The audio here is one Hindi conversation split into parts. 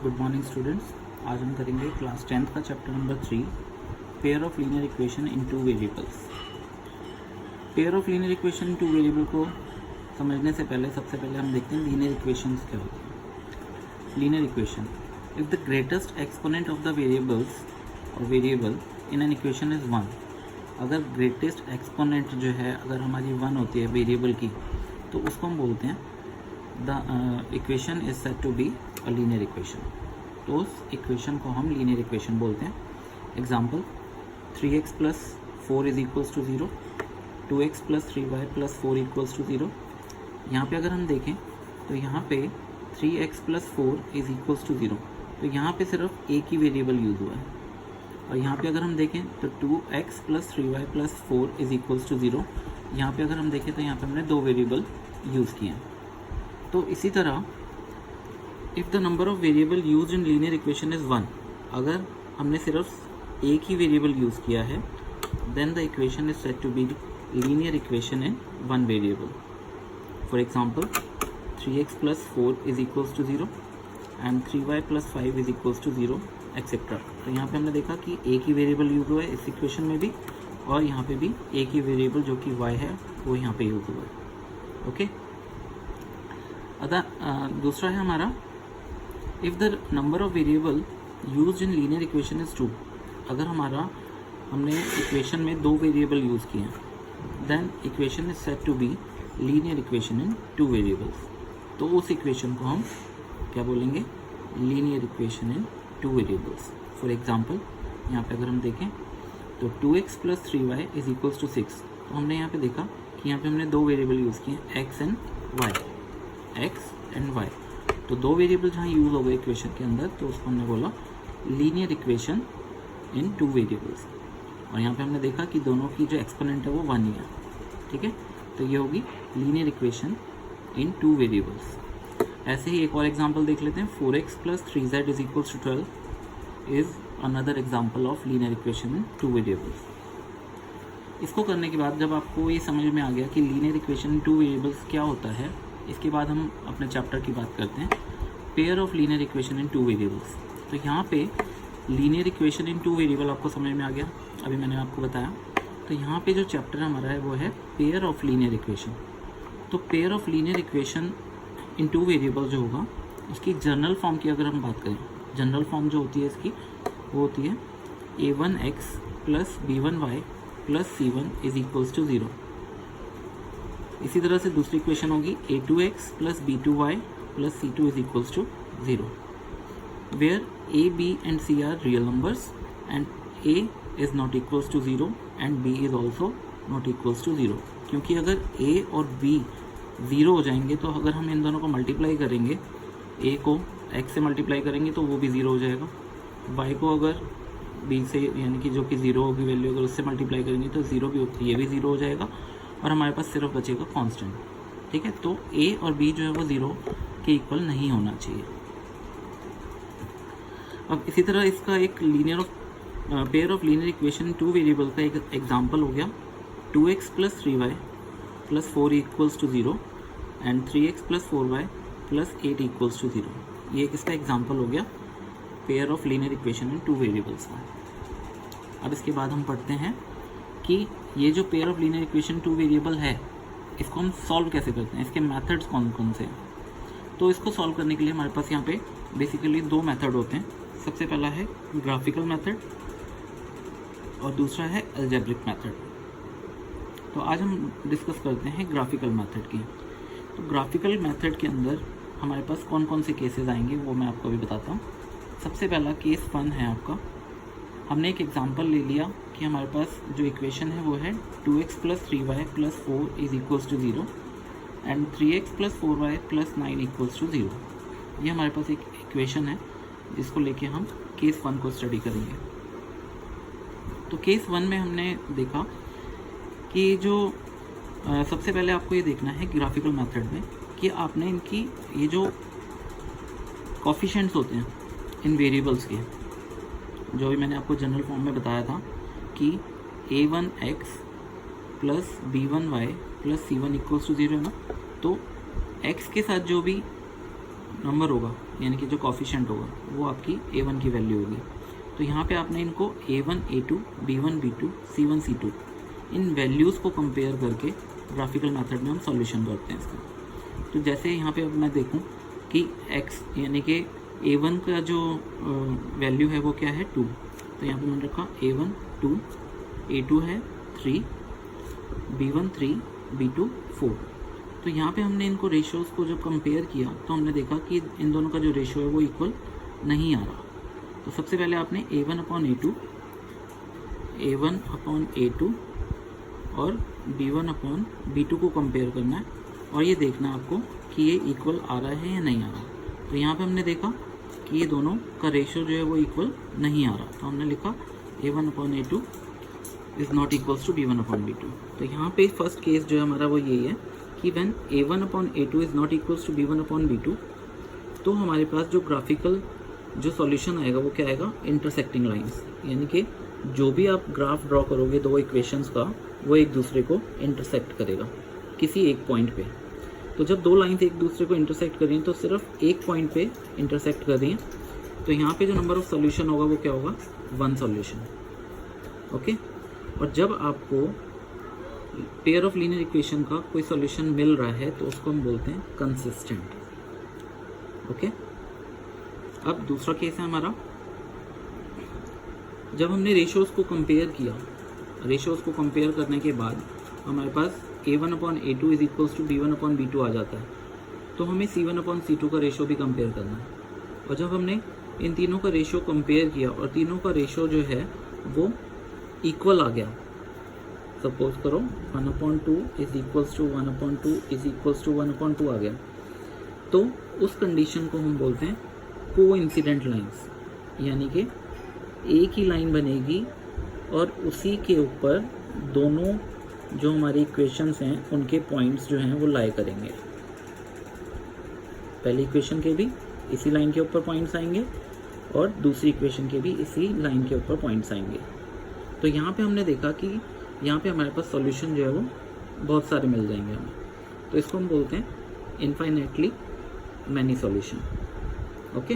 Good morning students. आज हम करेंगे क्लास 10th का chapter number 3, pair of linear equation in two variables. Pair of linear equation in two variable को समझने से पहले सबसे पहले हम देखते हैं लीनियर इक्वेशंस क्या होती हैं। Linear equation, if the greatest exponent of the variables और variable in an equation is 1, अगर ग्रेटेस्ट एक्सपोनेंट जो है अगर हमारी 1 होती है वेरिएबल की, तो उसको हम बोलते हैं the equation is said to be a linear equation. तो उस इक्वेशन को हम लीनियर इक्वेशन बोलते हैं। Example, 3x plus 4 is equals to 0, 2x plus 3y plus 4 equals to 0। यहाँ पे अगर हम देखें तो यहाँ पे 3x plus 4 is equals to 0, तो यहाँ पे सिर्फ एक ही वेरिएबल यूज़ हुआ है। और यहाँ पे अगर हम देखें तो 2x plus 3y plus 4 is equals to 0, यहाँ पे अगर हम देखें तो यहाँ पे हमने दो वेरिएबल यूज़ किए हैं। तो इसी तरह if the number of variable use in linear equation is 1, अगर हमने सिर्फ एक ही वेरिएबल यूज़ किया है, then the equation is said to be linear equation in one variable. For example, 3x plus 4 is equals to 0 and 3y plus 5 is equals to 0 etcetera. तो यहाँ पे हमने देखा कि एक ही वेरिएबल यूज़ हुआ है इस इक्वेशन में भी, और यहाँ पे भी एक ही वेरिएबल जो कि y है वो यहाँ पे यूज़ हुआ है। ओके, दूसरा है हमारा, if the number of variable use in linear equation is 2, अगर हमने इक्वेशन में दो वेरिएबल यूज़ किए हैं, then equation is said to be linear equation in two variables. तो उस इक्वेशन को हम क्या बोलेंगे? Linear equation in two variables. For example, यहाँ पे अगर हम देखें तो 2x plus 3y is equals to 6। तो हमने यहाँ पे देखा कि यहाँ पे हमने दो वेरिएबल यूज़ किए हैं, x एंड y। तो दो वेरिएबल जहाँ यूज़ हो गए इक्वेशन के अंदर, तो उसको हमने बोला linear equation in two variables. और यहाँ पे हमने देखा कि दोनों की जो एक्सपोनेंट है वो 1 ही है। ठीक है, तो ये होगी linear equation in two variables. ऐसे ही एक और एग्जांपल देख लेते हैं, 4x plus 3z is equals to 12 is another example of linear equation in two variables. इसको करने के बाद जब आपको ये समझ में आ गया कि linear equation in two variables क्या होता है, इसके बाद हम अपने चैप्टर की बात करते हैं, pair of linear equation in two variables. तो यहाँ पे linear equation in two variable आपको समझ में आ गया, अभी मैंने आपको बताया। तो यहाँ पे जो चैप्टर हमारा है वो है पेयर ऑफ लीनियर इक्वेशन। तो pair of linear equation in two variable जो होगा, उसकी जनरल फॉर्म की अगर हम बात करें, जनरल फॉर्म जो होती है इसकी वो होती है a1x plus b1y plus c1 is equals to 0। इसी तरह से दूसरी इक्वेशन होगी a2x plus b2y plus c2 is equals to 0, where a, b and c are real numbers and a is not equals to 0 and b is also not equals to 0। क्योंकि अगर a और b 0 हो जाएंगे, तो अगर हम इन दोनों को मल्टीप्लाई करेंगे, a को x से मल्टीप्लाई करेंगे तो वो भी 0 हो जाएगा, y को अगर b से यानी कि जो कि 0 होगी वैल्यू, अगर उससे मल्टीप्लाई करेंगे तो 0 भी, ये भी 0 हो जाएगा, और हमारे पास सिर्फ बचेगा कांस्टेंट। ठीक है, तो a और b जो है वो 0 के इक्वल नहीं होना चाहिए। अब इसी तरह इसका एक pair of linear equation two variable का एक एग्जांपल हो गया, 2x plus 3y plus 4 equals to 0 and 3x plus 4y plus 8 equals to 0। ये इसका एग्जांपल हो गया pair of linear equation in two variables का। अब इसके बाद हम पढ़ते हैं कि ये जो pair of linear equation two variable है, इसको हम सॉल्व कैसे करते हैं, इसके मेथड्स कौन कौन से हैं। तो इसको सॉल्व करने के लिए हमारे पास यहाँ पे बेसिकली दो मेथड होते हैं। सबसे पहला है ग्राफिकल मेथड और दूसरा है अलजेब्रिक मेथड। तो आज हम डिस्कस करते हैं ग्राफिकल मेथड की। तो ग्राफिकल मेथड के अंदर हमारे पास कौन कौन से केसेस आएंगे वो मैं आपको अभी बताता हूँ। सबसे पहला केस 1 है आपका, हमने एक एग्जांपल ले लिया कि हमारे पास जो इक्वेशन है वो है 2x plus 3y plus 4 is equals to 0 and 3x plus 4y plus 9 equals to 0। ये हमारे पास एक इक्वेशन है जिसको लेके हम केस 1 को स्टडी करेंगे। तो केस 1 में हमने देखा कि जो सबसे पहले आपको ये देखना है ग्राफिकल मेथड में कि आपने इनकी ये जो कोफिशिएंट्स होते हैं इन वेरिएबल्स के, जो भी मैंने आपको जनरल फॉर्म में बताया था कि a1x plus b1y plus c1 equals to 0 है ना, तो x के साथ जो भी नंबर होगा यानी कि जो कॉफिशेंट होगा वो आपकी A1 की वैल्यू होगी। तो यहाँ पे आपने इनको A1 A2 B1 B2 C1 C2 इन वैल्यूज़ को कंपेयर करके ग्राफिकल मेथड में हम सॉल्यूशन करते हैं इसका। तो जैसे यहाँ पे अब मैं देखूँ कि x यानी कि A1 का जो वैल्यू है वो क्या है 2, तो यहाँ पे मैंने रखा A1 2, A2 है 3, B1 3, B2 4। तो यहाँ पे हमने इनको रेशियोज़ को जब कंपेयर किया तो हमने देखा कि इन दोनों का जो रेशियो है वो इक्वल नहीं आ रहा। तो सबसे पहले आपने A1 अपॉन A2 और B1 अपॉन B2 को कंपेयर करना है और ये देखना है आपको कि ये इक्वल आ रहा है या नहीं आ रहा। तो यहाँ पे हमने देखा कि ये दोनों का रेशियो जो है वो इक्वल नहीं आ रहा, तो हमने लिखा A1 upon A2 is not equals to B1 upon B2। तो यहाँ पे फर्स्ट केस जो है हमारा वो यही है कि when A1 upon A2 is not equals to B1 upon B2, तो हमारे पास जो ग्राफिकल जो सॉल्यूशन आएगा वो क्या आएगा, इंटरसेक्टिंग लाइंस, यानी कि जो भी आप ग्राफ ड्रॉ करोगे दो इक्वेशंस का वो एक दूसरे को इंटरसेक्ट करेगा किसी एक पॉइंट पे। तो जब दो लाइंस एक दूसरे को इंटरसेक्ट कर रही हैं तो सिर्फ एक पॉइंट पे इंटरसेक्ट कर रही हैं, तो यहाँ पे जो नंबर ऑफ सॉल्यूशन होगा वो क्या होगा, 1 सॉल्यूशन। ओके, और जब आपको पेयर ऑफ लीनियर इक्वेशन का कोई सॉल्यूशन मिल रहा है तो उसको हम बोलते हैं कंसिस्टेंट। ओके, अब दूसरा केस है हमारा, जब हमने रेशियोज़ को कंपेयर किया, रेशियोज़ को कंपेयर करने के बाद हमारे पास A1 upon A2 is equals to B1 upon B2 आ जाता है, तो हमें C1 अपॉन C2 का रेशियो भी कंपेयर करना है। और जब हमने इन तीनों का रेशियो कंपेयर किया और तीनों का रेशियो जो है वो इक्वल आ गया, सपोज करो 1/2 is equals to 1/2 is equals to 1/2 आ गया, तो उस कंडीशन को हम बोलते हैं कोइंसिडेंट लाइंस, यानी कि एक ही लाइन बनेगी और उसी के ऊपर दोनों जो हमारी इक्वेशंस हैं उनके पॉइंट्स जो हैं वो लाई करेंगे। पहली इक्वेशन के भी इसी लाइन के ऊपर पॉइंट्स आएंगे और दूसरी इक्वेशन के भी इसी लाइन के ऊपर पॉइंट्स आएंगे। तो यहाँ पे हमने देखा कि यहाँ पे हमारे पास सॉल्यूशन जो है वो बहुत सारे मिल जाएंगे हमें, तो इसको हम बोलते हैं इनफाइनेटली मैनी सॉल्यूशन। ओके,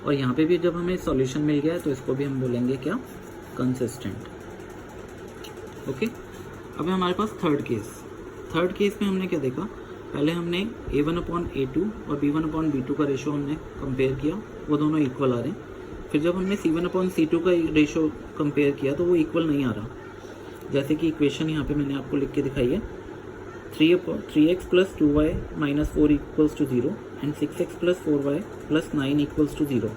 और यहाँ पे भी जब हमें सॉल्यूशन मिल गया है तो इसको भी हम बोलेंगे क्या, कंसिस्टेंट। ओके, अब हमारे पास थर्ड केस में हमने क्या देखा, पहले हमने A1 अपॉन A2 और B1 अपॉन B2 का रेशियो हमने कंपेयर किया, वो दोनों इक्वल आ रहे हैं। फिर जब हमने C1 अपॉन C2 का रेशियो कंपेयर किया तो वो इक्वल नहीं आ रहा, जैसे कि इक्वेशन यहाँ पे मैंने आपको लिख के दिखाई है, 3x plus 2y minus 4 equals to 0 and 6x plus 4y plus 9 equals to 0।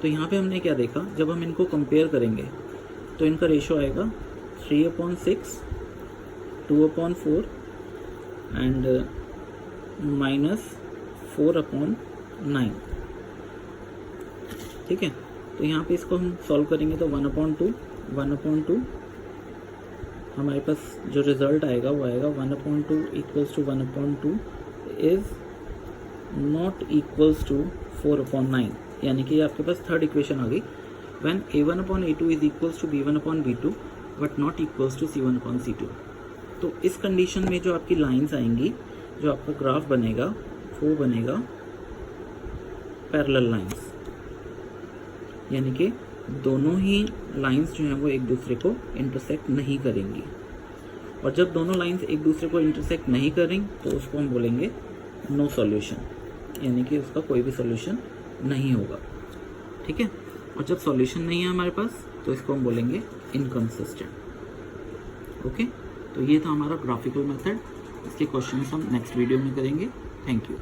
तो यहाँ पे हमने क्या देखा, जब हम इनको कंपेयर करेंगे तो इनका रेशियो आएगा 3/6, 2/4 एंड माइनस 4/9। ठीक है, तो यहाँ पे इसको हम सॉल्व करेंगे तो 1/2 हमारे पास जो रिजल्ट आएगा वो आएगा 1/2 equals to 1/2 is not equals to 4/9, यानी कि आपके पास थर्ड इक्वेशन आ गई, when A1 upon A2 is equals to B1 upon B2 but not equals to C1 upon C2। तो इस कंडीशन में जो आपकी लाइंस आएंगी, जो आपका ग्राफ बनेगा वो बनेगा पैरेलल लाइंस, यानी कि दोनों ही लाइंस जो हैं वो एक दूसरे को इंटरसेक्ट नहीं करेंगी। और जब दोनों लाइंस एक दूसरे को इंटरसेक्ट नहीं करेंगी तो उसको हम बोलेंगे नो सॉल्यूशन, यानी कि उसका कोई भी सॉल्यूशन नहीं होगा। ठीक है, और जब सॉल्यूशन नहीं है हमारे पास तो इसको हम बोलेंगे इनकंसिस्टेंट। ओके, तो ये था हमारा ग्राफिकल मेथड। इसके क्वेश्चंस हम नेक्स्ट वीडियो में करेंगे। Thank you.